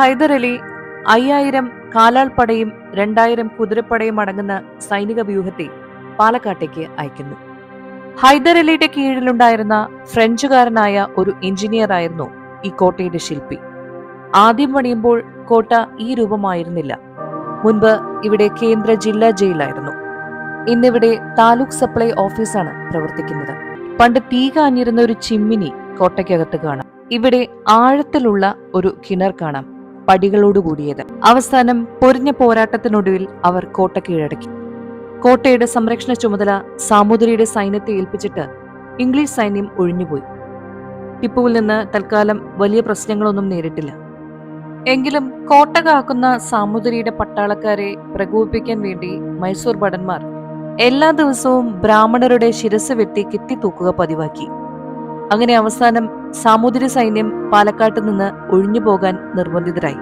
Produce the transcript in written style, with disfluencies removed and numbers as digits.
ഹൈദർ അലി 5000 കാലാൾപ്പടയും 2000 കുതിരപ്പടയും അടങ്ങുന്ന സൈനിക വ്യൂഹത്തെ പാലക്കാട്ടേക്ക് അയക്കുന്നു. ഹൈദർ അലിയുടെ കീഴിലുണ്ടായിരുന്ന ഫ്രഞ്ചുകാരനായ ഒരു എഞ്ചിനീയർ ആയിരുന്നു ഈ കോട്ടയുടെ ശില്പി. ആദ്യം പണിയുമ്പോൾ കോട്ട ഈ രൂപമായിരുന്നില്ല. മുൻപ് ഇവിടെ കേന്ദ്ര ജില്ലാ ജയിലായിരുന്നു. ഇന്നിവിടെ താലൂക്ക് സപ്ലൈ ഓഫീസാണ് പ്രവർത്തിക്കുന്നത്. പണ്ട് തീ കാഞ്ഞിരുന്ന ഒരു ചിമ്മിനി കോട്ടയ്ക്കകത്ത് കാണാം. ഇവിടെ ആഴത്തിലുള്ള ഒരു കിണർ കാണാം, പടികളോടുകൂടിയത്. അവസാനം പൊരിഞ്ഞ പോരാട്ടത്തിനൊടുവിൽ അവർ കോട്ട കീഴടക്കി. കോട്ടയുടെ സംരക്ഷണ ചുമതല സാമൂതിരിയുടെ സൈന്യത്തെ ഏൽപ്പിച്ചിട്ട് ഇംഗ്ലീഷ് സൈന്യം ഒഴിഞ്ഞുപോയി. ടിപ്പുവിൽ നിന്ന് തൽക്കാലം വലിയ പ്രശ്നങ്ങളൊന്നും നേരിട്ടില്ല. എങ്കിലും കോട്ട കാക്കുന്ന സാമൂതിരിയുടെ പട്ടാളക്കാരെ പ്രകോപിപ്പിക്കാൻ വേണ്ടി മൈസൂർ ഭടന്മാർ എല്ലാ ദിവസവും ബ്രാഹ്മണരുടെ ശിരസ് വെട്ടി കെട്ടിത്തൂക്കുക പതിവാക്കി. അങ്ങനെ അവസാനം സാമൂതിരി സൈന്യം പാലക്കാട്ട് നിന്ന് ഒഴിഞ്ഞുപോകാൻ നിർബന്ധിതരായി.